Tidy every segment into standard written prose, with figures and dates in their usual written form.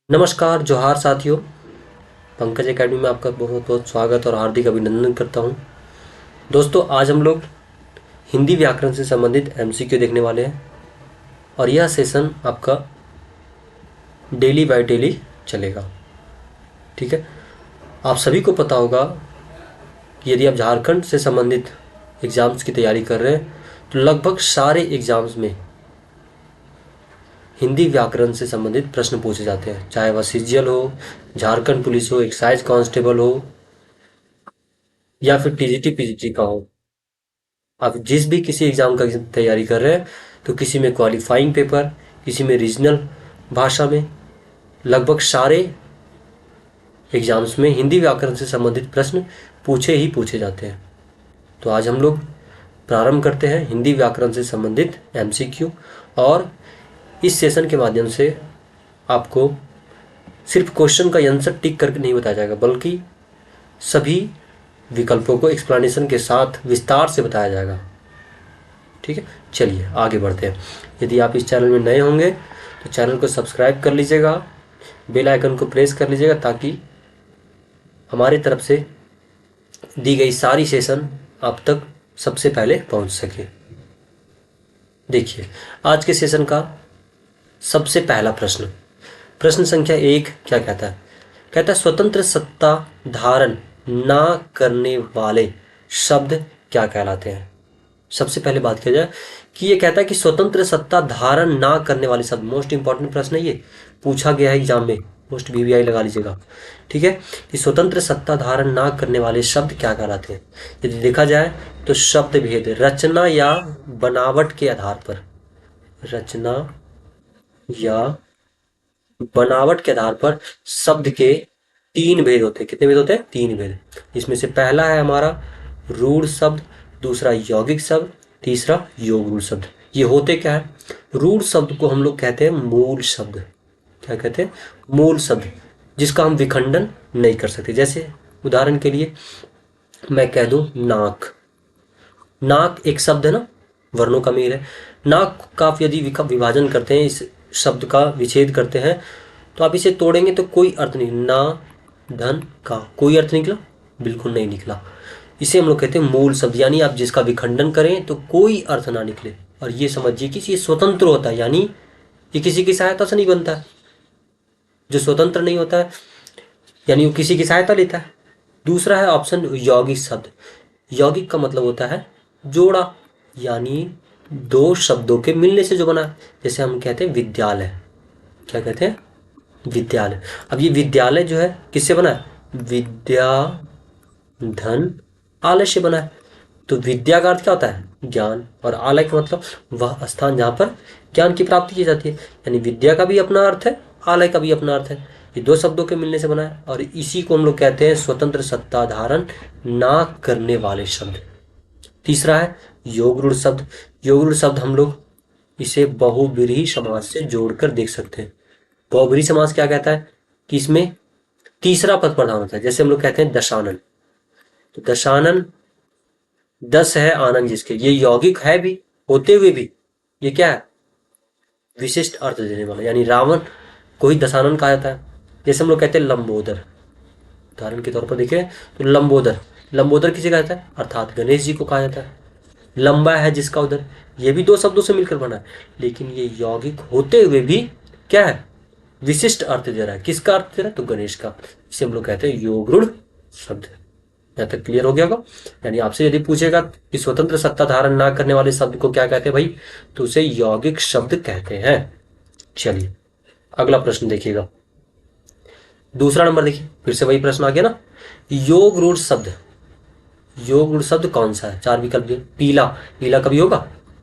नमस्कार, जोहार साथियों। पंकज एकेडमी में आपका बहुत बहुत स्वागत और हार्दिक अभिनंदन करता हूं। दोस्तों, आज हम लोग हिंदी व्याकरण से संबंधित एमसीक्यू देखने वाले हैं और यह सेशन आपका डेली बाय डेली चलेगा। ठीक है। आप सभी को पता होगा कि यदि आप झारखंड से संबंधित एग्ज़ाम्स की तैयारी कर रहे हैं तो लगभग सारे एग्ज़ाम्स में हिंदी व्याकरण से संबंधित प्रश्न पूछे जाते हैं, चाहे वह सीजीएल हो, झारखंड पुलिस हो, एक्साइज कांस्टेबल हो या फिर टीजीटी पीजीटी का हो। आप जिस भी किसी एग्ज़ाम का तैयारी कर रहे हैं तो किसी में क्वालिफाइंग पेपर, किसी में रीजनल भाषा में, लगभग सारे एग्ज़ाम्स में हिंदी व्याकरण से संबंधित प्रश्न पूछे ही पूछे जाते हैं। तो आज हम लोग प्रारंभ करते हैं हिंदी व्याकरण से संबंधित एमसीक्यू। और इस सेशन के माध्यम से आपको सिर्फ क्वेश्चन का आंसर टिक करके नहीं बताया जाएगा, बल्कि सभी विकल्पों को एक्सप्लेनेशन के साथ विस्तार से बताया जाएगा। ठीक है, चलिए आगे बढ़ते हैं। यदि आप इस चैनल में नए होंगे तो चैनल को सब्सक्राइब कर लीजिएगा, बेल आइकन को प्रेस कर लीजिएगा ताकि हमारी तरफ से दी गई सारी सेशन आप तक सबसे पहले पहुंच सके। देखिए, आज के सेशन का सबसे पहला प्रश्न, प्रश्न संख्या 1 क्या कहता है? कहता है स्वतंत्र सत्ता धारण ना करने वाले शब्द क्या कहलाते हैं? सबसे पहले बात किया जाए कि ये कहता है कि स्वतंत्र सत्ता धारण ना करने वाले शब्द, मोस्ट इंपॉर्टेंट प्रश्न है ये, पूछा गया है एग्जाम में, मोस्ट वीवीआई लगा लीजिएगा। ठीक है, कि स्वतंत्र सत्ता धारण ना करने वाले शब्द क्या कहलाते हैं? यदि देखा जाए तो शब्द भेद रचना या बनावट के आधार पर, रचना या बनावट के आधार पर शब्द के 3 भेद होते हैं। कितने भेद होते हैं? 3 भेद। इसमें से पहला है हमारा रूढ़ शब्द, दूसरा यौगिक शब्द, तीसरा योग रूढ़ शब्द। ये होते क्या है? रूढ़ शब्द को हम लोग कहते हैं मूल शब्द। क्या कहते हैं? मूल शब्द, जिसका हम विखंडन नहीं कर सकते। जैसे उदाहरण के लिए मैं कह दूं नाक। नाक एक शब्द है ना, वर्णों का मेल है। नाक का आप यदि विभाजन करते हैं, इस शब्द का विच्छेद करते हैं, तो आप इसे तोड़ेंगे तो कोई अर्थ नहीं, ना धन का कोई अर्थ निकला? बिल्कुल नहीं निकला। इसे हम लोग कहते हैं मूल शब्द, यानी आप जिसका विखंडन करें तो कोई अर्थ ना निकले। और ये समझिए कि ये स्वतंत्र होता है, यानी ये किसी की सहायता से नहीं बनता है। जो स्वतंत्र नहीं होता है यानी वो किसी की सहायता लेता है। दूसरा है ऑप्शन यौगिक शब्द। यौगिक का मतलब होता है जोड़ा, यानी 2 शब्दों के मिलने से जो बना। जैसे हम कहते हैं विद्यालय। क्या कहते हैं? विद्यालय। अब ये विद्यालय जो है किससे बना है? विद्या धन आलय से बना है। तो विद्या का अर्थ क्या होता है? ज्ञान, और आलय का मतलब वह स्थान जहाँ पर ज्ञान की प्राप्ति की जाती है। यानी विद्या का भी अपना अर्थ है, आलय का भी अपना अर्थ है। ये 2 शब्दों के मिलने से बना है और इसी को हम लोग कहते हैं स्वतंत्र सत्ता धारण ना करने वाले शब्द। तीसरा है योग रूढ़ शब्द। योग रूढ़ शब्द हम लोग इसे बहुब्रीहि समास से जोड़कर देख सकते हैं। बहुब्रीहि समास क्या कहता है? कि इसमें तीसरा पद प्रधान होता है। जैसे हम लोग कहते हैं दशानन, तो दशानन 10 है आनंद जिसके, ये यौगिक है भी होते हुए भी ये क्या है? विशिष्ट अर्थ देने वाला, यानी रावण को ही दशानन कहा जाता है। जैसे हम लोग कहते हैं लंबोदर, उदाहरण के तौर पर देखें तो लंबोदर, लंबोदर किसे कहता है? अर्थात गणेश जी को कहा जाता है। लंबा है जिसका उदर, ये भी 2 शब्दों से मिलकर बना है, लेकिन ये यौगिक होते हुए भी क्या है? विशिष्ट अर्थ दे रहा है। किसका अर्थ दे रहा है? तो गणेश का। इसे हम लोग कहते हैं योग रूढ़ शब्द। यहाँ तक क्लियर हो गया होगा? यानी आपसे यदि पूछेगा कि स्वतंत्र सत्ता धारण ना करने वाले शब्द को क्या कहते हैं भाई, तो उसे यौगिक शब्द कहते हैं। चलिए अगला प्रश्न देखिएगा। दूसरा नंबर देखिए, फिर से वही प्रश्न आ गया ना। योग रूढ़ शब्द, योग रूढ़ शब्द कौन सा है? 4 विकल्प दिए। पीला, पीला कभी होगा?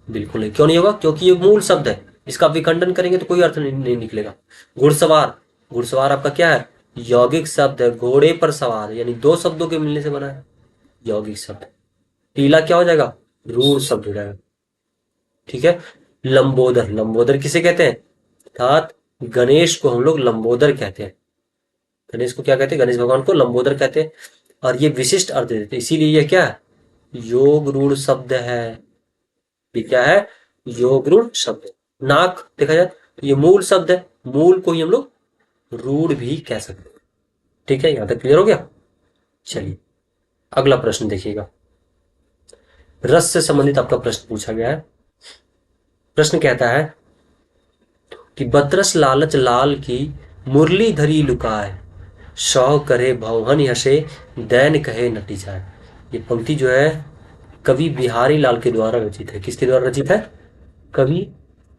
बिल्कुल नहीं। क्यों नहीं होगा? क्योंकि ये मूल शब्द है, इसका विखंडन करेंगे तो कोई अर्थ नहीं निकलेगा। घुड़सवार, घुड़सवार आपका क्या है? यौगिक शब्द है, घोड़े पर सवार, यानी 2 शब्दों के मिलने से बना है यौगिक शब्द। पीला क्या हो जाएगा? रूढ़ शब्द हो जाएगा। ठीक है। लंबोदर, लंबोदर किसे कहते हैं? अर्थात गणेश को हम लोग लंबोदर कहते हैं। गणेश को क्या कहते हैं? गणेश भगवान को लंबोदर कहते हैं। और ये विशिष्ट अर्थ देते हैं, इसीलिए ये क्या है? योग रूढ़ शब्द है। ये क्या है? योग रूढ़ शब्द। नाक देखा जाए तो ये मूल शब्द है, मूल को ही हम लोग रूढ़ भी कह सकते हैं। ठीक है, यहां तक क्लियर हो गया। चलिए अगला प्रश्न देखिएगा। रस से संबंधित आपका प्रश्न पूछा गया है। प्रश्न कहता है कि बतरस लालच लाल की मुरली धरी लुकाए, सौ करे भौहन हसे दैन कहे नटी जाए। ये पंक्ति जो है कवि बिहारी लाल के द्वारा रचित है। किसके द्वारा रचित है? कवि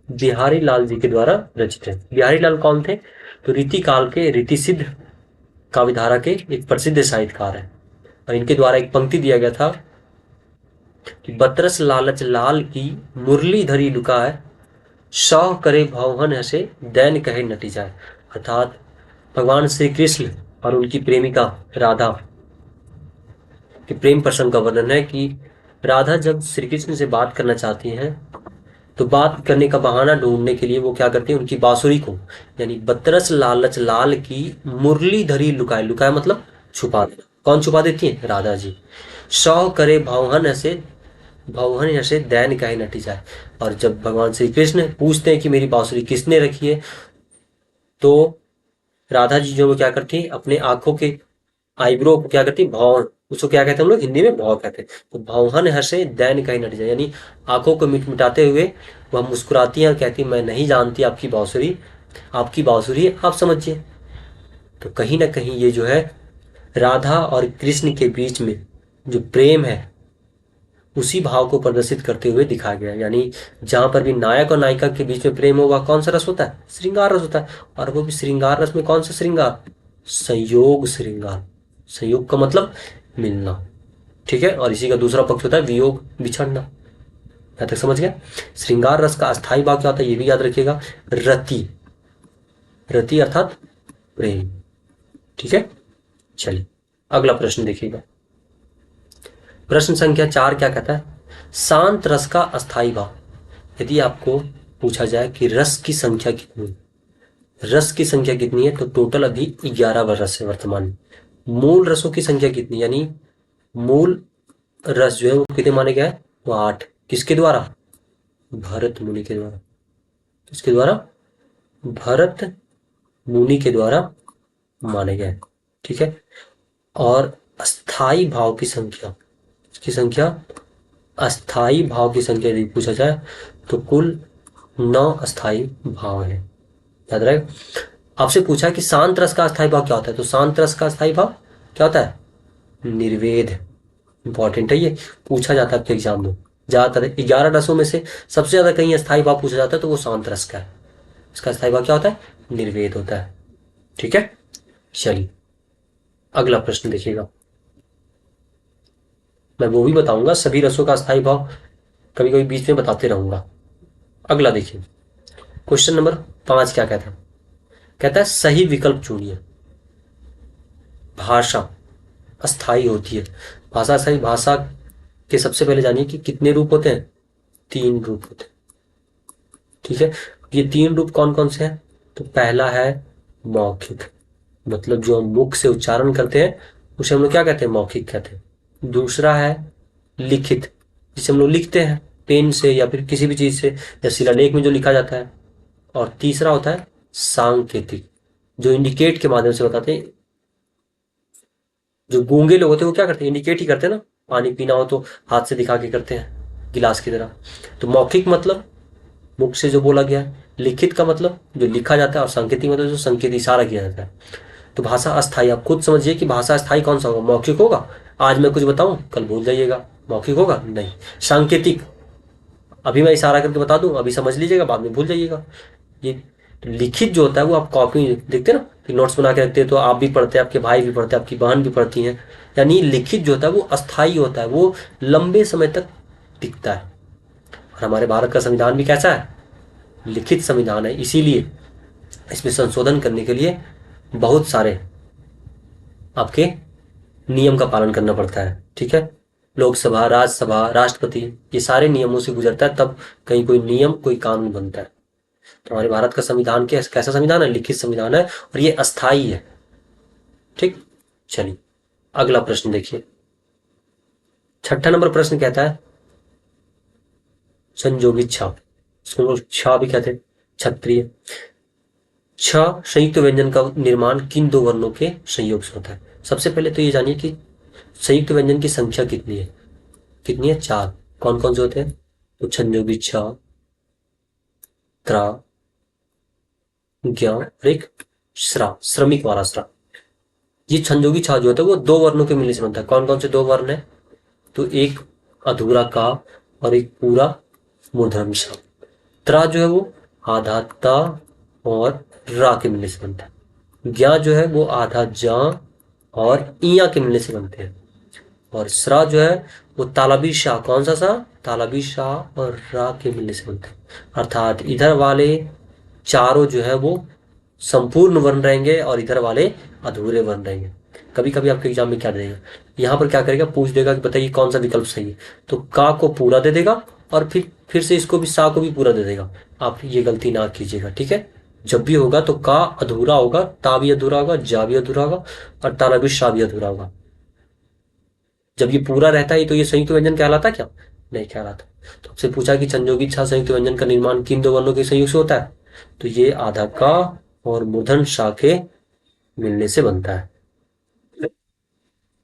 बिहारी लाल जी के द्वारा रचित है। बिहारी लाल कौन थे? तो रीति काल के रीतिसिद्ध काव्यधारा के एक प्रसिद्ध साहित्यकार है। और इनके द्वारा एक पंक्ति दिया गया था कि बतरस लालच लाल की मुरली धरी लुकाए, सौ करे भौहन हसे दैन कहे नटी जाए। अर्थात भगवान श्री कृष्ण और उनकी प्रेमिका राधा के प्रेम प्रसंग का वर्णन है कि राधा जब श्री कृष्ण से बात करना चाहती हैं तो बात करने का बहाना ढूंढने के लिए वो क्या करती है, उनकी बांसुरी को, यानी बतरस लालच लाल की मुरली धरी लुकाए, लुकाए मतलब छुपा देना। कौन छुपा देती है? राधा जी। सौ करे भौहन ऐसे दैन कहे नटी जाए। और जब भगवान श्री कृष्ण पूछते हैं कि मेरी बांसुरी किसने रखी है, तो राधा जी जो वो क्या करती है, अपने आंखों के आईब्रो को क्या करती है, भौं, उसको क्या कहते हैं हम लोग हिंदी में? भौं कहते हैं। तो भौहन हर्षे दैन कहीं नट जाए, यानी आंखों को मिटाते हुए वह मुस्कुराती है और कहती है मैं नहीं जानती आपकी बांसुरी, आपकी बांसुरी आप समझिए। तो कहीं ना कहीं ये जो है राधा और कृष्ण के बीच में जो प्रेम है उसी भाव को प्रदर्शित करते हुए दिखाया गया। यानी जहां पर भी नायक और नायिका के बीच में प्रेम हो वह कौन सा रस होता है? श्रृंगार रस होता है। और वो भी श्रृंगार रस में कौन सा श्रृंगार? संयोग श्रृंगार। संयोग का मतलब मिलना। ठीक है, और इसी का दूसरा पक्ष होता है वियोग, बिछड़ना। यहां तक समझ गया। श्रृंगार रस का अस्थायी भाव क्या होता है ये भी याद रखिएगा, रति। रति अर्थात प्रेम। ठीक है, चलिए अगला प्रश्न देखिएगा। प्रश्न संख्या 4 क्या कहता है? शांत रस का अस्थायी भाव। यदि आपको पूछा जाए कि रस की संख्या कितनी है, रस की संख्या कितनी है, तो टोटल अभी 11 रस है वर्तमान में। मूल रसों की संख्या कितनी, यानी मूल रस जो है वो कितने माने गया है? वो 8। किसके द्वारा? भरत मुनि के द्वारा। किसके द्वारा? भरत मुनि के द्वारा माने गए। ठीक है, और अस्थाई भाव की संख्या, इसकी संख्या, अस्थाई भाव की संख्या यदि पूछा जाए तो कुल 9 अस्थाई भाव है। याद रहे, आपसे पूछा कि शांत रस का अस्थाई भाव क्या होता है, तो शांत रस का अस्थाई भाव क्या होता है? निर्वेद। इंपॉर्टेंट है, ये पूछा जाता है आपके एग्जाम में। ज्यादातर 11 रसों में से सबसे ज्यादा कहीं अस्थाई भाव पूछा जाता है तो वो शांत रस का है। इसका अस्थाई भाव क्या होता है? निर्वेद होता है। ठीक है, चलिए अगला प्रश्न देखिएगा। मैं वो भी बताऊंगा, सभी रसों का अस्थाई भाव कभी कभी बीच में बताते रहूंगा। अगला देखिए, क्वेश्चन नंबर 5 क्या कहता है? कहता है सही विकल्प चुनिए। भाषा अस्थाई होती है। भाषा सही, भाषा के सबसे पहले जानिए कि कितने रूप होते हैं? 3 रूप होते हैं। ठीक है, ये 3 रूप कौन कौन से हैं? तो पहला है मौखिक, मतलब जो हम मुख से उच्चारण करते हैं उसे हम लोग क्या कहते हैं? मौखिक कहते हैं। दूसरा है लिखित, जिसे हम लोग लिखते हैं पेन से या फिर किसी भी चीज से, या शिलालेख में जो लिखा जाता है। और तीसरा होता है सांकेतिक, जो इंडिकेट के माध्यम से बताते हैं। जो गूंगे लोग होते हैं वो क्या करते हैं? इंडिकेट ही करते हैं ना, पानी पीना हो तो हाथ से दिखा के करते हैं गिलास की तरह। तो मौखिक मतलब मुख से जो बोला गया है, लिखित का मतलब जो लिखा जाता है, और सांकेतिक मतलब जो संकेत इशारा किया जाता है। तो भाषा अस्थाई, आप खुद समझिए कि भाषा अस्थाई कौन सा होगा? मौखिक होगा, आज मैं कुछ बताऊं कल भूल जाइएगा। मौखिक होगा नहीं। सांकेतिक, अभी मैं इशारा करके बता दूं, अभी समझ लीजिएगा, बाद में भूल जाइएगा। ये लिखित जो होता है वो आप कॉपी देखते हैं ना कि नोट्स बना के रखते हैं, तो आप भी पढ़ते हैं, आपके भाई भी पढ़ते हैं, आपकी बहन भी पढ़ती हैं। यानी लिखित जो होता है वो अस्थाई होता है, वो लंबे समय तक टिकता है। और हमारे भारत का संविधान भी कैसा है? लिखित संविधान है। इसीलिए इसमें संशोधन करने के लिए बहुत सारे आपके नियम का पालन करना पड़ता है। ठीक है, लोकसभा, राज्यसभा, राष्ट्रपति, ये सारे नियमों से गुजरता है, तब कहीं कोई नियम, कोई कानून बनता है। तो हमारे भारत का संविधान कैसा संविधान है? लिखित संविधान है, और ये अस्थाई है। ठीक, चलिए अगला प्रश्न देखिए। 6ठा नंबर प्रश्न कहता है संयोगित छाप, इसको छा भी कहते हैं, क्षत्रिय। संयुक्त व्यंजन का निर्माण किन दो वर्णों के संयोग से होता है? सबसे पहले तो ये जानिए कि संयुक्त व्यंजन की संख्या कितनी है? कितनी है? 4। कौन कौन से होते हैं? तो संयोगी छ, त्रा, ज्ञ और एक श्रा, श्रमिक वाला श्रा। ये संयोगी छ जो होता है वो दो वर्णों के मिलने से बनता है। कौन कौन से दो वर्ण है? तो एक अधूरा का और एक पूरा मूर्धन्य सा। त्रा जो है वो आधा ता और रा के मिलने से बनता है। ज्ञा जो है वो आधा जा और इया के मिलने से बनते हैं। और श्रा जो है वो तालबी शाह, कौन सा सा? तालबी शाह और रा के मिलने से बनते हैं। अर्थात इधर वाले चारों जो है वो संपूर्ण वर्ण रहेंगे और इधर वाले अधूरे वर्ण रहेंगे। कभी कभी आपके एग्जाम में क्या देगा, यहाँ पर क्या करेगा, पूछ देगा कि बताइए कौन सा विकल्प सही है। तो का को पूरा दे देगा और फिर से इसको भी सा को भी पूरा दे देगा। आप ये गलती ना कीजिएगा, ठीक है। जब भी होगा तो का अधूरा होगा, ता भी अधूरा होगा, जा भी अधूरा होगा और ताला भी शाह भी अधूरा होगा। जब ये पूरा रहता है तो ये संयुक्त व्यंजन कहलाता क्या? नहीं कहलाता। तो आपसे पूछा कि संयोगी छा संयुक्त व्यंजन का निर्माण किन दो वर्णों के संयोग से होता है? तो ये आधा का और मूर्धन शाह के मिलने से बनता है।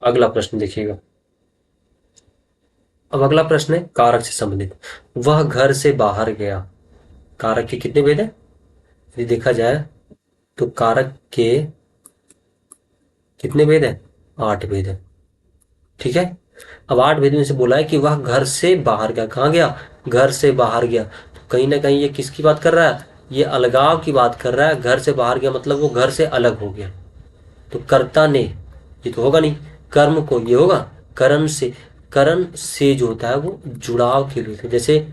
अगला प्रश्न देखिएगा। अब अगला प्रश्न है कारक से संबंधित। वह घर से बाहर गया। कारक के कितने भेद हैं? यदि देखा जाए तो कारक के कितने भेद हैं? 8 भेद हैं, ठीक है। अब 8 भेद में से बोला है कि वह घर से बाहर गया। कहाँ गया? घर से बाहर गया। तो कहीं ना कहीं ये किसकी बात कर रहा है? ये अलगाव की बात कर रहा है। घर से बाहर गया मतलब वो घर से अलग हो गया। तो कर्ता ने, ये तो होगा नहीं। कर्म को ये होगा करण से। करण से जो होता है वो जुड़ाव के लिए, जैसे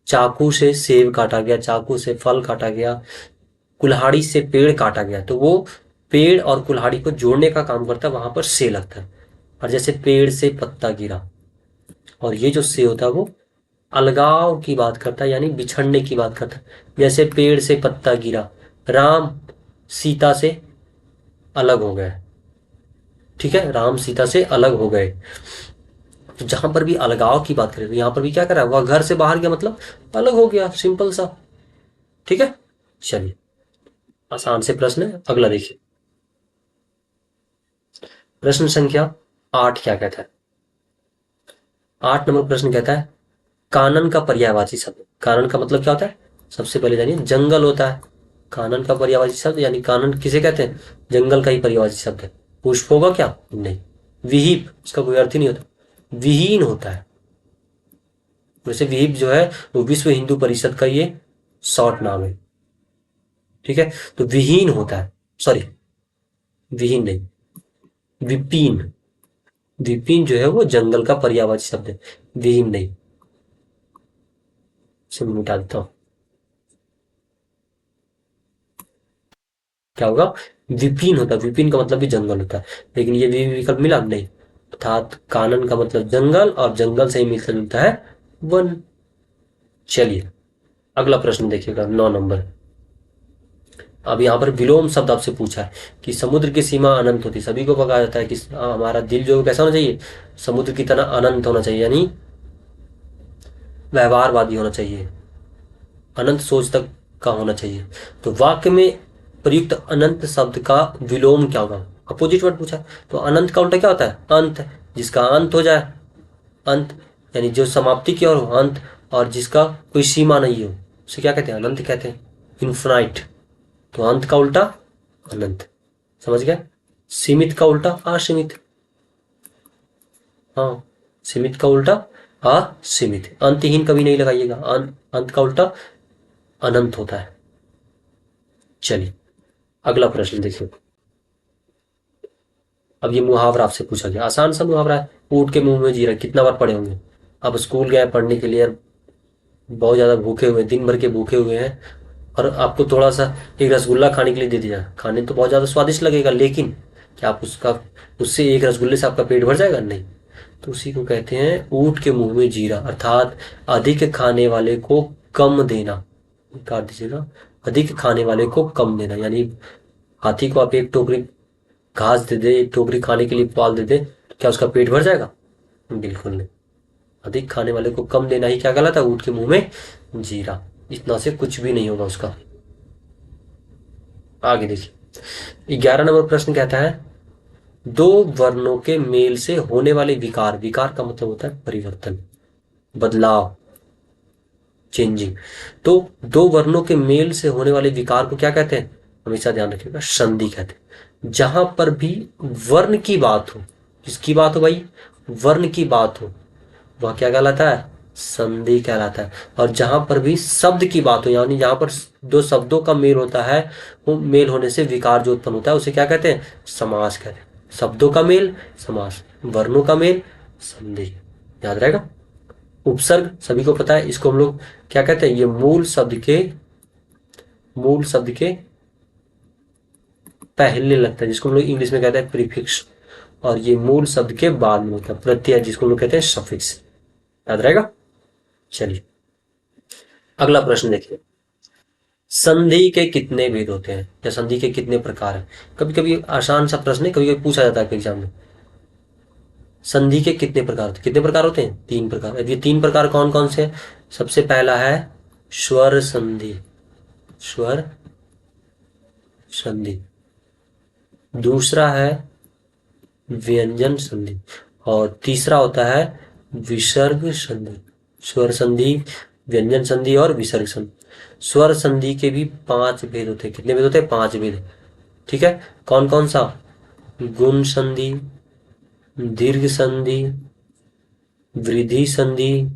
चाकू से सेब काटा गया, चाकू से फल काटा गया, कुल्हाड़ी से पेड़ काटा गया, तो वो पेड़ और कुल्हाड़ी को जोड़ने का काम करता है, वहां पर से लगता है। और जैसे पेड़ से पत्ता गिरा, और ये जो से होता है वो अलगाव की बात करता है, यानी बिछड़ने की बात करता है। जैसे पेड़ से पत्ता गिरा, राम सीता से अलग हो गए, ठीक है, राम सीता से अलग हो गए। तो जहां पर भी अलगाव की बात करें तो यहां पर भी क्या कर रहा है? वह घर से बाहर गया मतलब अलग हो गया, सिंपल सा, ठीक है। चलिए, आसान से प्रश्न है, अगला देखिए। प्रश्न संख्या 8 क्या कहता है? 8 नंबर प्रश्न कहता है कानन का पर्यायवाची शब्द। कानन का मतलब क्या होता है? सबसे पहले जानिए, जंगल होता है कानन का पर्यायवाची शब्द, यानी कानन किसे कहते हैं? जंगल का ही पर्यायवाची शब्द है। पुष्प होगा क्या? नहीं। विहिप, इसका कोई अर्थ ही नहीं होता, विहीन होता है। वैसे विहिप जो है वो विश्व हिंदू परिषद का ये शॉर्ट नाम है, ठीक है। तो विहीन होता है, सॉरी विहीन नहीं, विपिन। विपिन जो है वो जंगल का पर्यायवाची शब्द है, विहीन नहीं। इसे मिटा देता हूं, क्या होगा? विपिन होता है। विपिन का मतलब भी जंगल होता है, लेकिन ये भी विकल्प मिला नहीं। अर्थात कानन का मतलब जंगल, और जंगल से ही मिलता जुलता है वन। चलिए, अगला प्रश्न देखिएगा, 9 नंबर। अब यहाँ पर विलोम शब्द आपसे पूछा है कि समुद्र की सीमा अनंत होती है। सभी को पता जाता है कि हमारा दिल जो है कैसा होना चाहिए? समुद्र की तरह अनंत होना चाहिए, यानी व्यवहारवादी होना चाहिए, अनंत सोच तक का होना चाहिए। तो वाक्य में प्रयुक्त अनंत शब्द का विलोम क्या होगा? अपोजिट वर्ड पूछा है, तो अनंत का उल्टा क्या होता है? अंत। जिसका अंत हो जाए, अंत, यानी जो समाप्ति की ओर हो, अंत। और जिसका कोई सीमा नहीं हो उसे क्या कहते हैं? अनंत कहते हैं, इन्फिनाइट। तो अंत का उल्टा अनंत, समझ गए। सीमित का उल्टा असीमित, हाँ, सीमित का उल्टा असीमित। अंतहीन कभी नहीं लगाइएगा, अंत का उल्टा अनंत होता है। चलिए, अगला प्रश्न देखिए। अब ये मुहावरा आपसे पूछा गया, आसान सा मुहावरा है, ऊँट के मुंह में जीरा। कितना बार पढ़े होंगे? अब स्कूल गए पढ़ने के लिए, बहुत ज्यादा भूखे हुए, दिन भर के भूखे हुए हैं, और आपको थोड़ा सा एक रसगुल्ला खाने के लिए दे दिया। खाने तो बहुत ज्यादा स्वादिष्ट लगेगा, लेकिन क्या आप उससे एक रसगुल्ले से आपका पेट भर जाएगा? नहीं। तो उसी को कहते हैं ऊँट के मुंह में जीरा, अर्थात अधिक खाने वाले को कम देना। काट दीजिएगा, अधिक खाने वाले को कम देना, यानी हाथी को आप एक टोकरी घास दे दे, एक टोकरी खाने के लिए पाल दे दे, तो क्या उसका पेट भर जाएगा? बिल्कुल नहीं। अधिक खाने वाले को कम देना ही क्या कहलाता है? ऊँट के मुंह में जीरा। इतना से कुछ भी नहीं होगा उसका। आगे देखिए 11 नंबर प्रश्न कहता है दो वर्णों के मेल से होने वाले विकार, विकार का मतलब होता है परिवर्तन, बदलाव, चेंजिंग। तो दो वर्णों के मेल से होने वाले विकार को क्या कहते हैं, हमेशा ध्यान रखिएगा, संधि कहते हैं। जहां पर भी वर्ण की बात हो, किसकी बात हो भाई, वर्ण की बात हो, वह क्या कहलाता है, संधि कहलाता है। और जहां पर भी शब्द की बात हो, यानी जहां पर दो शब्दों का मेल होता है, वो मेल होने से विकार जो उत्पन्न होता है उसे क्या कहते हैं, समास कहते हैं। शब्दों का मेल समास, वर्णों का मेल संधि, याद रहेगा। उपसर्ग सभी को पता है, इसको हम लोग क्या कहते हैं, ये मूल शब्द के पहले लगता है, जिसको हम लोग इंग्लिश में कहते हैं प्रीफिक्स। और ये मूल शब्द के बाद में होता है प्रत्यय, जिसको हम लोग कहते हैं सफिक्स, याद रहेगा। चलिए अगला प्रश्न देखिए, संधि के कितने भेद होते हैं, या संधि के कितने प्रकार हैं। कभी कभी आसान सा प्रश्न है, कभी कभी पूछा जाता है एग्जाम में, संधि के कितने प्रकार होते हैं, कितने प्रकार होते हैं, 3 प्रकार। ये 3 प्रकार कौन कौन से हैं, सबसे पहला है स्वर संधि, स्वर संधि, दूसरा है व्यंजन संधि, और तीसरा होता है विसर्ग संधि। स्वर संधि, व्यंजन संधि और विसर्ग संधि। स्वर संधि के भी 5 भेद होते हैं, कितने भेद होते हैं, 5 भेद। ठीक है, कौन कौन सा, गुण संधि, दीर्घ संधि, वृद्धि संधि,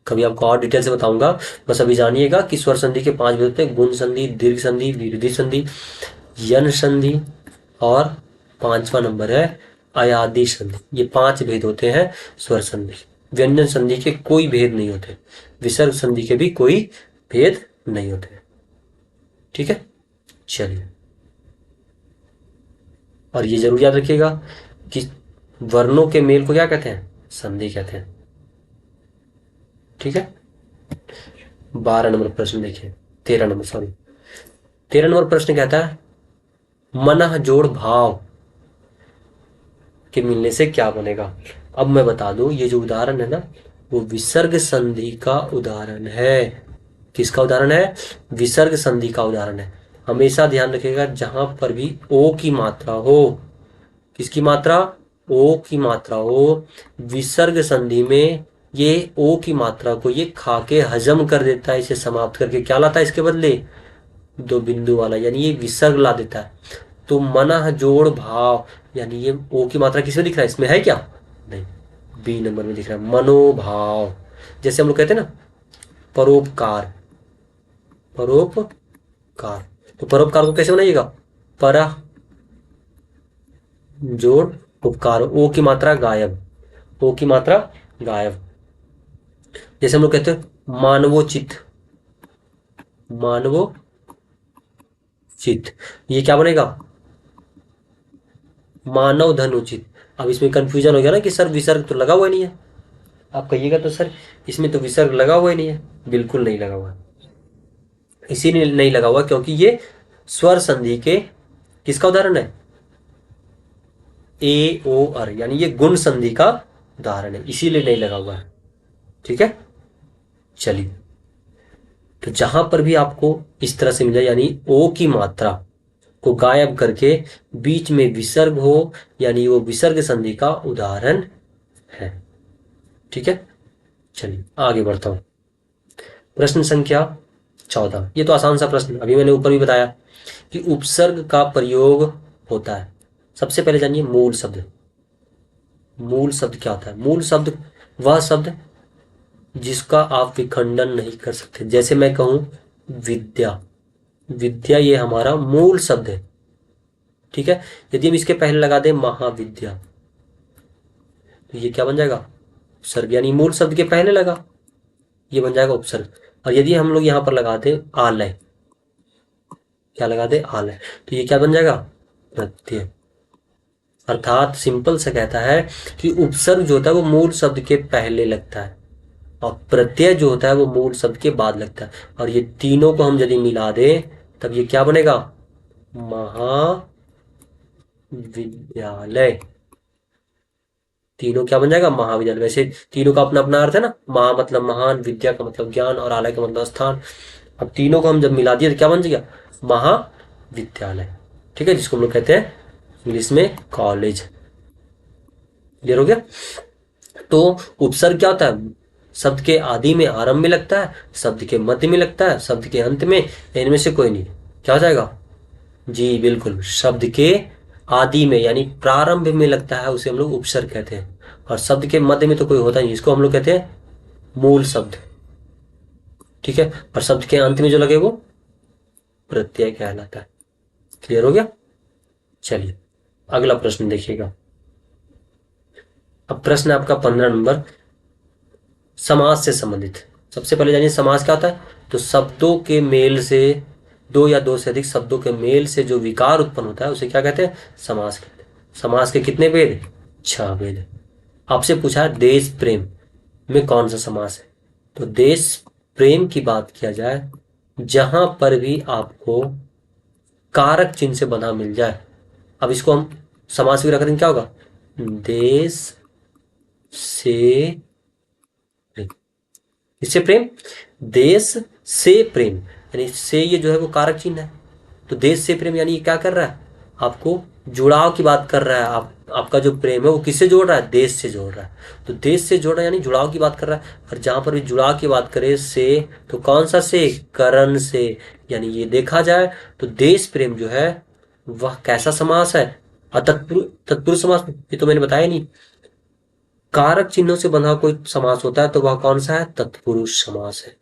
कभी आपको और डिटेल से बताऊंगा, बस अभी जानिएगा कि स्वर संधि के 5 भेद होते हैं, गुण संधि, दीर्घ संधि, वृद्धि संधि, यन संधि, और 5वां नंबर है अयादि संधि। ये 5 भेद होते हैं स्वर संधि। व्यंजन संधि के कोई भेद नहीं होते, विसर्ग संधि के भी कोई भेद नहीं होते। ठीक है, चलिए, और ये जरूर याद रखिएगा कि वर्णों के मेल को क्या कहते हैं, संधि कहते हैं। ठीक है, 12 नंबर प्रश्न देखिए, 13 नंबर, सॉरी 13 नंबर प्रश्न कहता है मनः जोड़ भाव के मिलने से क्या बनेगा। अब मैं बता दूं, ये जो उदाहरण है ना, वो विसर्ग संधि का उदाहरण है। किसका उदाहरण है, विसर्ग संधि का उदाहरण है। हमेशा ध्यान रखिएगा, जहां पर भी ओ की मात्रा हो, किसकी मात्रा, ओ की मात्रा हो, विसर्ग संधि में ये ओ की मात्रा को ये खा के हजम कर देता है, इसे समाप्त करके क्या लाता है इसके बदले, 2 बिंदु वाला, यानी ये विसर्ग ला देता है। तो मनः जोड़ भाव, यानी ये ओ की मात्रा किसमें दिख रहा है, इसमें है क्या, नहीं, बी नंबर में दिख रहा है, मनोभाव। जैसे हम लोग कहते हैं ना परोपकार, परोपकार, तो परोपकार को कैसे बनाइएगा, पर जोड़ उपकार, ओ की मात्रा गायब, ओ की मात्रा गायब। जैसे हम लोग कहते हैं मानवोचित, मानवोचित, ये क्या बनेगा, मानव धन उचित। अब इसमें कंफ्यूजन हो गया ना कि सर विसर्ग तो लगा हुआ नहीं है, आप कहिएगा तो सर इसमें तो विसर्ग लगा हुआ ही नहीं है, बिल्कुल नहीं लगा हुआ, इसीलिए नहीं लगा हुआ क्योंकि ये स्वर संधि के किसका उदाहरण है, ए ओ अर, यानी ये गुण संधि का उदाहरण है, इसीलिए नहीं लगा हुआ है। ठीक है, चलिए, तो जहां पर भी आपको इस तरह से मिला, यानी ओ की मात्रा को गायब करके बीच में विसर्ग हो, यानी वो विसर्ग संधि का उदाहरण है। ठीक है, चलिए आगे बढ़ता हूं, प्रश्न संख्या 14। ये तो आसान सा प्रश्न, अभी मैंने ऊपर भी बताया कि उपसर्ग का प्रयोग होता है। सबसे पहले जानिए मूल शब्द। मूल शब्द क्या होता है, मूल शब्द वह शब्द जिसका आप विखंडन नहीं कर सकते। जैसे मैं कहूं विद्या, विद्या ये हमारा मूल शब्द है। ठीक है, यदि हम इसके पहले लगा दें महाविद्या, तो ये क्या बन जाएगा, उपसर्ग, यानी मूल शब्द के पहले लगा, ये बन जाएगा उपसर्ग। और यदि हम लोग यहां पर लगा दें आलय, क्या लगा दे, आलय, तो ये क्या बन जाएगा, प्रत्यय। अर्थात सिंपल से कहता है कि उपसर्ग जो होता है वो मूल शब्द के पहले लगता है, और प्रत्यय जो होता है वो मूल शब्द के बाद लगता है। और ये तीनों को हम यदि मिला दें तब ये क्या बनेगा, महाविद्यालय। तीनों क्या बन जाएगा, महाविद्यालय। वैसे तीनों का अपना अपना अर्थ है ना, महा मतलब महान, विद्या का मतलब ज्ञान, और आलय का मतलब स्थान। अब तीनों को हम जब मिला दिए तो क्या बन गया, महाविद्यालय। विद्यालय, ठीक है, जिसको हम लोग कहते हैं इंग्लिश में कॉलेज। क्लियर हो गया? तो उपसर्ग क्या होता है? शब्द के आदि में आरंभ में लगता है, शब्द के मध्य में लगता है, शब्द के अंत में, इनमें से कोई नहीं। क्या हो जाएगा? जी बिल्कुल, शब्द के आदि में यानी प्रारंभ में लगता है उसे हम लोग उपसर्ग कहते हैं, और शब्द के मध्य में तो कोई होता नहीं, इसको हम लोग कहते हैं मूल शब्द, ठीक है। और शब्द के अंत में जो लगे वो प्रत्यय कहलाता है। क्लियर हो गया? चलिए अगला प्रश्न देखिएगा। अब प्रश्न है आपका 15 नंबर, समास से संबंधित। सबसे पहले जानिए समास क्या होता है। तो शब्दों के मेल से, दो या दो से अधिक शब्दों के मेल से जो विकार उत्पन्न होता है उसे क्या कहते हैं? समास कहते हैं। समास के कितने भेद? 6 भेद। आपसे पूछा है देश प्रेम में कौन सा समास है। तो देश प्रेम की बात किया जाए जहां पर भी आपको कारक चिन्ह से बना मिल जाए। अब इसको हम समास भी रख दें, क्या होगा? देश से प्रेम। इससे प्रेम, देश से प्रेम, यानी से ये जो है वो कारक चिन्ह है। तो देश से प्रेम यानी ये क्या कर रहा है? आपको जुड़ाव की बात कर रहा है। आपका जो प्रेम है वो किससे जोड़ रहा है? देश से जोड़ रहा है। तो देश से जोड़ रहा है यानी जुड़ाव की बात कर रहा है। और जहां पर भी जुड़ाव की बात करे से, तो कौन सा से? करण से। यानी ये देखा जाए तो देश प्रेम जो है वह कैसा समास है? तत्पुरुष समास। ये तो मैंने बताया नहीं। कारक चिन्हों से बंधा कोई समास होता है तो वह कौन सा है? तत्पुरुष समास है।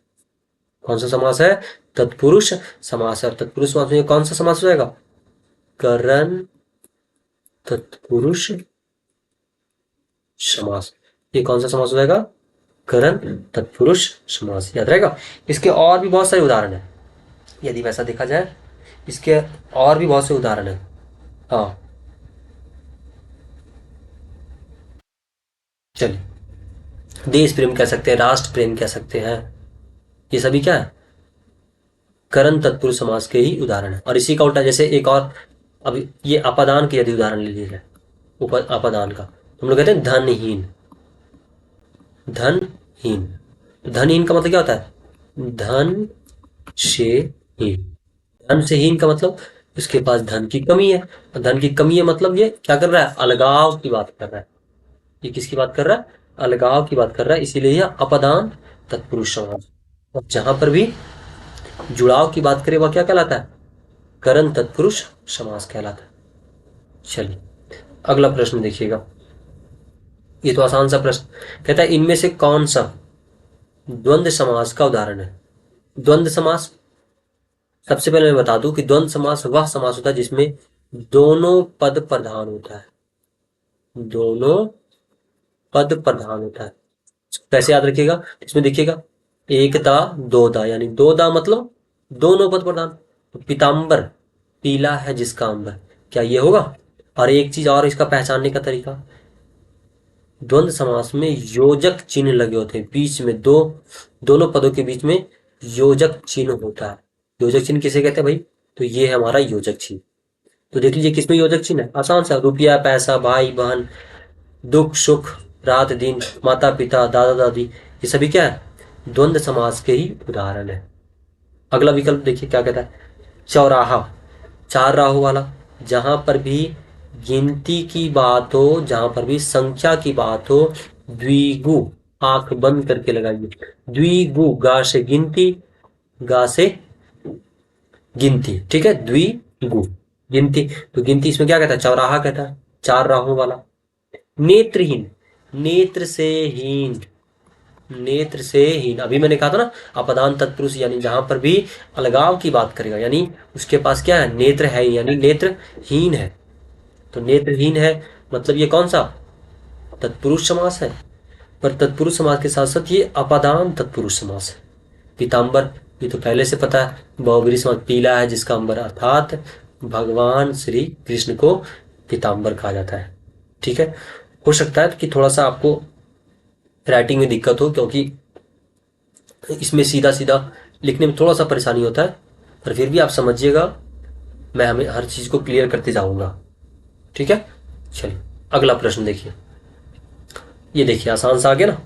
कौन सा समास है? तत्पुरुष समास है। और तत्पुरुष समास में कौन सा समास हो जाएगा? करण तत्पुरुष समास। ये कौन सा समास हो जाएगा? करण तत्पुरुष समास। याद रहेगा? इसके और भी बहुत सारे उदाहरण हैं, यदि वैसा देखा जाए इसके और भी बहुत से उदाहरण हैं। हाँ चलिए, देश प्रेम कह सकते हैं, राष्ट्र प्रेम कह सकते हैं, ये सभी क्या है? करण तत्पुरुष समास के ही उदाहरण है। और इसी का उल्टा, जैसे एक और, अभी ये अपादान के यदि उदाहरण ले लीजिए, अपादान का हम लोग कहते हैं धनहीन। धनहीन, धनहीन का मतलब क्या होता है? धन से हीन। धन से हीन का मतलब उसके पास धन की कमी है। और धन की कमी है मतलब ये क्या कर रहा है? अलगाव की बात कर रहा है। ये किसकी बात कर रहा है? अलगाव की बात कर रहा है। इसीलिए यह अपदान तत्पुरुष समास। और जहां पर भी जुड़ाव की बात करें वह क्या कहलाता है? करण तत्पुरुष समास कहलाता है। चलिए अगला प्रश्न देखिएगा। ये तो आसान सा प्रश्न, कहता है इनमें से कौन सा द्वंद्व समास का उदाहरण है? द्वंद्व समास, सबसे पहले मैं बता दूं कि द्वंद्व समास वह समास होता है जिसमें दोनों पद प्रधान होता है। दोनों पद प्रधान होता है। कैसे याद रखिएगा? इसमें देखिएगा, एकदा दोदा, यानी दोदा मतलब दोनों पद प्रधान। तो पीताम्बर, पीला है जिसका अंबर, क्या ये होगा? और एक चीज और इसका पहचानने का तरीका, द्वंद्व समास में योजक चिन्ह लगे होते हैं बीच में, दोनों पदों के बीच में योजक चिन्ह होता है। योजक चिन्ह किसे कहते हैं भाई? तो ये है हमारा योजक चिन्ह। तो देख लीजिए किसमें योजक चिन्ह है, आसान सा, रुपया पैसा, भाई बहन, दुख सुख, रात दिन, माता पिता, दादा दादी, ये सभी क्या है? द्वंद्व समास के ही उदाहरण है। अगला विकल्प देखिए क्या कहता है, चौराहा, चार राहों वाला। जहां पर भी गिनती की बात हो, जहां पर भी संख्या की बात हो, द्विगु, आंख बंद करके लगाइए, द्विगु, गा से गिनती, गा से गिनती, ठीक है, द्विगु गिनती। तो गिनती इसमें क्या कहता है? चौराहा कहता है, चार राहों वाला। नेत्रहीन, नेत्र से हीन, नेत्र से हीन, अभी मैंने कहा था ना अपदान तत्पुरुष, यानी जहां पर भी अलगाव की बात करेगा यानी उसके पास क्या है? नेत्र है, यानी नेत्रहीन है। तो नेत्रहीन है मतलब ये कौन सा? तत्पुरुष समास है। पर तत्पुरुष समास के साथ साथ ये अपादान तत्पुरुष समास है। पीताम्बर, ये तो पहले से पता है, बहुब्रीहि समास, पीला है जिसका अंबर, अर्थात भगवान श्री कृष्ण को पीताम्बर कहा जाता है। ठीक है, हो सकता है कि थोड़ा सा आपको राइटिंग में दिक्कत हो, क्योंकि इसमें सीधा सीधा लिखने में थोड़ा सा परेशानी होता है, पर फिर भी आप समझिएगा, मैं हमें हर चीज को क्लियर करते जाऊंगा। ठीक है, चलिए अगला प्रश्न देखिए। ये देखिए आसान सा आ गया ना।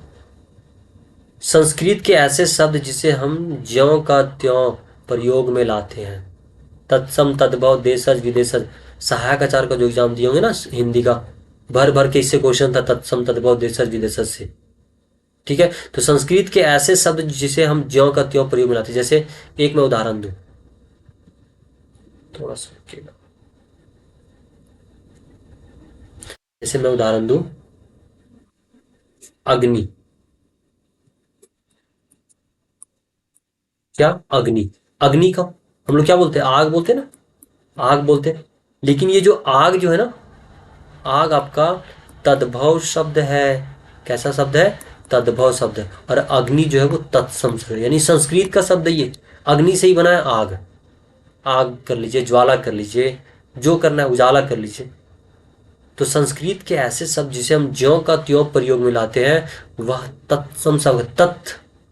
संस्कृत के ऐसे शब्द जिसे हम ज्यों का त्यों प्रयोग में लाते हैं। तत्सम, तद्भव, देशज, विदेशज। सहायक आचार्य का जो एग्जाम दिए होंगे ना हिंदी का, भर भर के इससे क्वेश्चन था, तत्सम, तद्भव, देशज, विदेशज से। ठीक है, तो संस्कृत के ऐसे शब्द जिसे हम ज्यों का त्यों प्रयोग में लाते हैं। जैसे एक मैं उदाहरण दूं, थोड़ा सा रुकिएगा। जैसे मैं उदाहरण दूं, अग्नि। क्या? अग्नि। अग्नि का हम लोग क्या बोलते हैं? आग बोलते हैं ना, आग बोलते हैं। लेकिन ये जो आग जो है ना, आग आपका तद्भव शब्द है। कैसा शब्द है? तद्भव शब्द है। और अग्नि जो है वो तत्सम शब्द है, यानी संस्कृत का शब्द है ये। अग्नि से ही बना है आग। आग कर लीजिए, ज्वाला कर लीजिए, जो करना है, उजाला कर लीजिए। तो संस्कृत के ऐसे शब्द जिसे हम ज्यों का त्यों प्रयोग में लाते हैं वह तत्सम शब्द है। तत्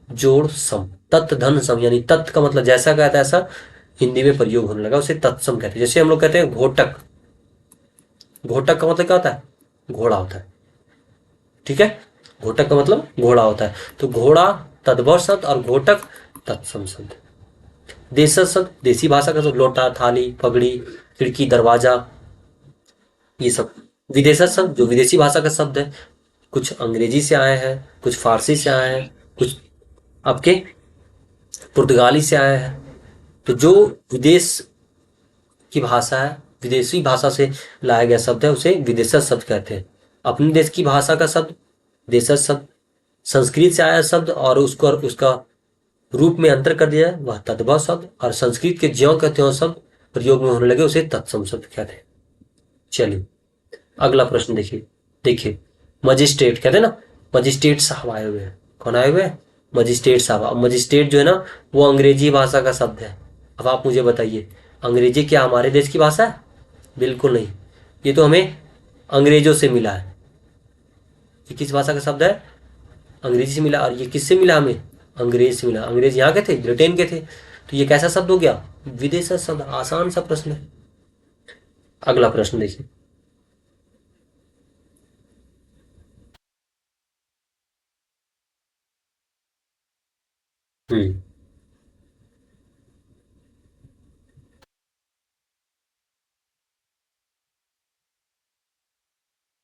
जोड़ सम, तत् धन सम, यानी तत् का मतलब जैसा कहता है ऐसा हिंदी में प्रयोग होने लगा, उसे तत्सम कहते हैं। जैसे हम लोग कहते हैं घोटक। घोटक का मतलब क्या होता है? घोड़ा होता है। ठीक है, घोटक का मतलब घोड़ा होता है। तो घोड़ा तद्भव शब्द और घोटक तत्सम शब्द। देशज शब्द देसी भाषा का, तो लोटा, थाली, पगड़ी, खिड़की, दरवाजा, ये सब। विदेशज शब्द जो विदेशी भाषा का शब्द है, कुछ अंग्रेजी से आए हैं, कुछ फारसी से आए हैं, कुछ आपके पुर्तगाली से आए हैं। तो जो विदेश की भाषा है, विदेशी भाषा से लाया गया शब्द है, उसे विदेशज शब्द कहते हैं। अपने देश की भाषा का शब्द देशज शब्द, संस्कृत से आया शब्द और उसको उसका रूप में अंतर कर दिया वह तद्भव शब्द, और संस्कृत के ज्यों का त्यों शब्द प्रयोग में होने लगे उसे तत्सम शब्द कहते हैं। चलिए अगला प्रश्न देखिए। देखिए, मजिस्ट्रेट कहते हैं ना, मजिस्ट्रेट साहब आए हुए हैं। कौन आए हुए हैं? मजिस्ट्रेट साहब। अब मजिस्ट्रेट जो है ना वो अंग्रेजी भाषा का शब्द है। अब आप मुझे बताइए, अंग्रेजी क्या हमारे देश की भाषा है? बिल्कुल नहीं, ये तो हमें अंग्रेजों से मिला है। ये किस भाषा का शब्द है? अंग्रेजी से मिला। और ये किससे मिला? हमें अंग्रेज से मिला। अंग्रेज यहाँ के थे, ब्रिटेन के थे। तो ये कैसा शब्द हो गया? विदेशी शब्द। आसान सा प्रश्न है। अगला प्रश्न देखिए। हम्म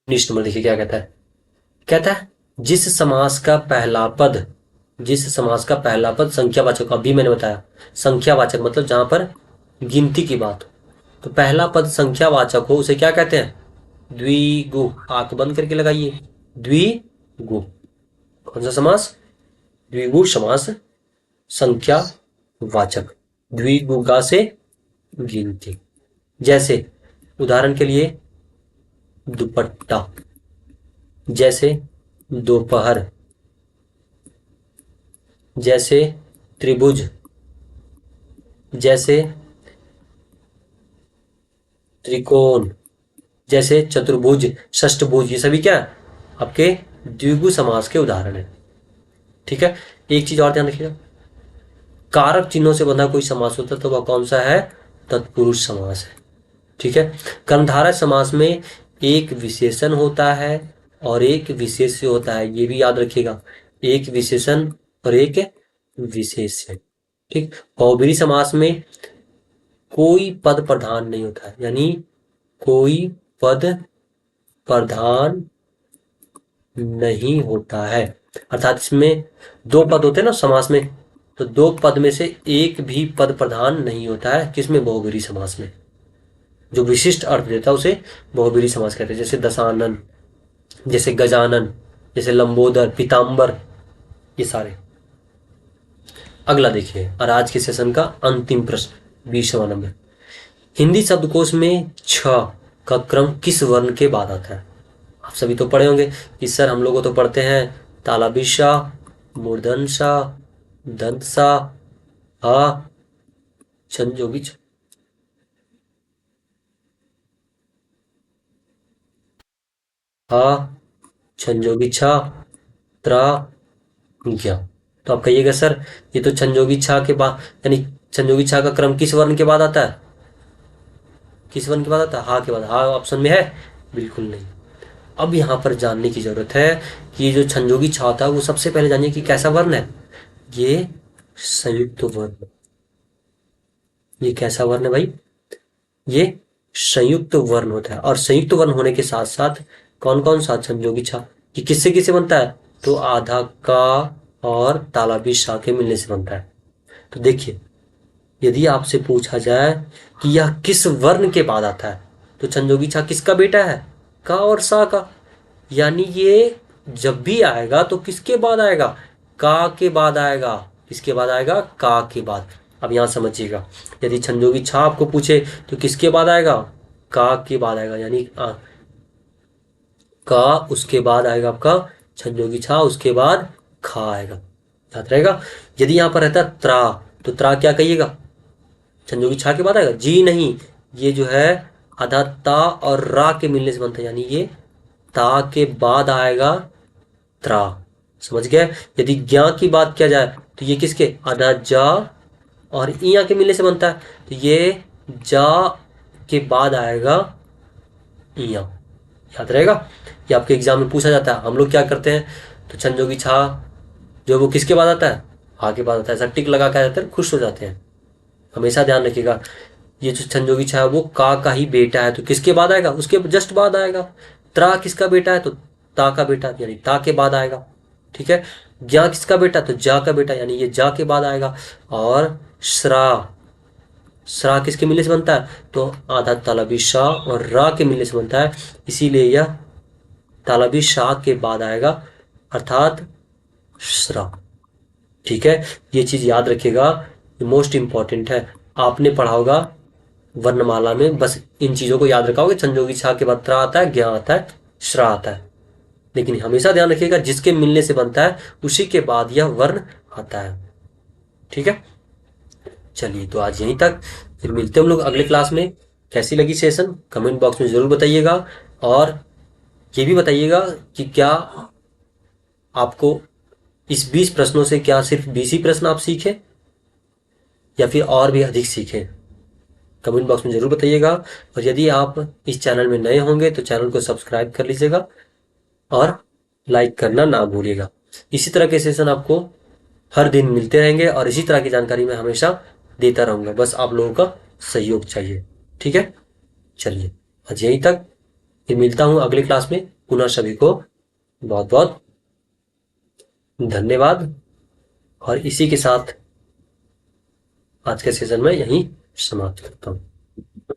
उन्नीस नंबर देखिए क्या कहता है। कहता है जिस समास का पहला पद, जिस समास का पहला पद संख्यावाचक, अभी मैंने बताया संख्यावाचक मतलब जहां पर गिनती की बात हो, तो पहला पद संख्यावाचक हो उसे क्या कहते हैं? द्विगु। आंख बंद करके लगाइए। द्विगु। कौन सा समास? द्विगु समास, संख्यावाचक। द्विगुगा से गिनती। जैसे उदाहरण के लिए दुपट्टा, जैसे दोपहर, जैसे त्रिभुज, जैसे त्रिकोण, जैसे चतुर्भुज, षष्ठभुज, ये सभी क्या आपके द्विगु समास के उदाहरण है। ठीक है, एक चीज और ध्यान रखिएगा, कारक चिन्हों से बंधा कोई समास होता है तो वह कौन सा है? तत्पुरुष समास है। ठीक है, कर्मधारय समास में एक विशेषण होता है और एक विशेष्य होता है, ये भी याद रखिएगा। एक विशेषण और एक विशेष्य। ठीक, बहुब्रीहि समास में कोई पद प्रधान नहीं होता है, यानी कोई पद प्रधान नहीं होता है। अर्थात इसमें दो पद होते हैं ना समास में, तो दो पद में से एक भी पद प्रधान नहीं होता है। किसमें? बहुब्रीहि समास में। जो विशिष्ट अर्थ देता है उसे बहुब्रीहि समास कहते हैं। जैसे दशानन, जैसे गजानन, जैसे लंबोदर, पीताम्बर, ये सारे। अगला देखिए, और आज के सेशन का अंतिम प्रश्न 20वां नंबर। हिंदी शब्दकोश में छ का क्रम किस वर्ण के बाद आता है? आप सभी तो पढ़े होंगे कि सर हम लोग तो पढ़ते हैं तालव्य श, मूर्धन श, दंत स, ह, संजोगी छ, ह, संजोगी छ, त्र, ज्ञ। तो आप कहिएगा सर ये तो संजोगी छ के बाद, यानी संजोगी छ का क्रम किस वर्ण के बाद आता है? किस वर्ण के बाद आता है? हा के बाद। हा ऑप्शन में है? बिल्कुल नहीं। अब यहाँ पर जानने की जरूरत है कि ये जो संजोगी छ होता है वो सबसे पहले जानिए कि कैसा वर्ण है। ये संयुक्त वर्ण, ये कैसा वर्ण है भाई? ये संयुक्त वर्ण होता है। और संयुक्त वर्ण होने के साथ साथ कौन कौन सा संयोगी छा, ये किससे किससे बनता है? तो आधा का और तालाबी शाह के मिलने से बनता है। तो देखिए, यदि आपसे पूछा जाए कि यह किस वर्ण के बाद आता है, तो संयोगी छा किसका बेटा है? का और सा का। यानी ये जब भी आएगा तो किसके बाद आएगा? का के बाद आएगा। किसके बाद आएगा? का के बाद। अब यहां समझिएगा, यदि संयोगी छा आपको पूछे तो किसके बाद आएगा? का के बाद आएगा। यानी का उसके बाद आएगा आपका संयोगी छा, उसके बाद खा आएगा। याद रहेगा। यदि यहां पर रहता त्रा, तो त्रा क्या कहिएगा? संयोगी छा के बाद आएगा? जी नहीं, ये जो है आधा ता और रा के मिलने से बनता है, यानी ये ता के बाद आएगा त्रा। समझ गए। यदि ज्ञा की बात किया जाए तो ये किसके? आधा जा और इया के मिलने से बनता है, तो ये जा के बाद आएगा इया। याद रहेगा। ये आपके एग्जाम में पूछा जाता है। हम लोग क्या करते हैं, तो संयोगी छा जो वो किसके बाद आता है? हा के बाद आता है। ऐसा टिक लगा के आ जाते हैं, खुश हो जाते हैं। हमेशा ध्यान रखिएगा, ये जो संयोगी छा है वो का ही बेटा है, तो किसके बाद आएगा? उसके जस्ट बाद आएगा। त्रा किसका बेटा है? तो ता का बेटा, यानी ता के बाद आएगा। ठीक है। ज्ञा किसका बेटा? तो जा का बेटा, यानी ये जा के बाद आएगा। और श्रा, श्रा किसके मिलने से बनता है? तो आधा तालबी शाह और रा के मिलने से बनता है, इसीलिए यह तालबी शाह के बाद आएगा, अर्थात श्रा। ठीक है। ये चीज याद रखिएगा, मोस्ट इंपॉर्टेंट है। आपने पढ़ा होगा वर्णमाला में, बस इन चीजों को याद रखा होगा। संयोगी छा के बाद त्रा आता है, ज्ञा आता है, श्रा आता है। लेकिन हमेशा ध्यान रखिएगा, जिसके मिलने से बनता है उसी के बाद यह वर्ण आता है। ठीक है। चलिए, तो आज यहीं तक, फिर मिलते हैं हम लोग अगले क्लास में। कैसी लगी सेशन कमेंट बॉक्स में जरूर बताइएगा। और ये भी बताइएगा कि क्या आपको इस 20 प्रश्नों से क्या सिर्फ 20 ही प्रश्न आप सीखे या फिर और भी अधिक सीखे? कमेंट बॉक्स में जरूर बताइएगा। और यदि आप इस चैनल में नए होंगे तो चैनल को सब्सक्राइब कर लीजिएगा और लाइक करना ना भूलिएगा। इसी तरह के सेशन आपको हर दिन मिलते रहेंगे और इसी तरह की जानकारी मैं हमेशा देता रहूंगा। बस आप लोगों का सहयोग चाहिए। ठीक है। चलिए, आज यहीं तक, फिर मिलता हूं अगले क्लास में। पुनः सभी को बहुत बहुत धन्यवाद। और इसी के साथ आज के सेशन में यहीं समाप्त करता हूं।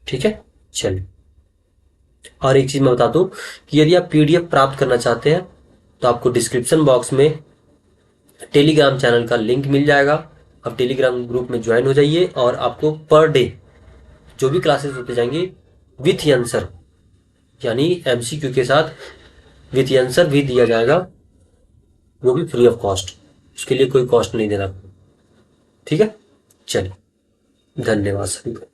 ठीक है। चलिए, और एक चीज मैं बता दूं कि यदि आप पीडीएफ प्राप्त करना चाहते हैं तो आपको डिस्क्रिप्शन बॉक्स में टेलीग्राम चैनल का लिंक मिल जाएगा। आप टेलीग्राम ग्रुप में ज्वाइन हो जाइए और आपको पर डे जो भी क्लासेस होते जाएंगी विथ आंसर, यानी एमसीक्यू के साथ विथ आंसर भी दिया जाएगा, वो भी फ्री ऑफ कॉस्ट। उसके लिए कोई कॉस्ट नहीं देना। ठीक है। चलिए, धन्यवाद सभी को।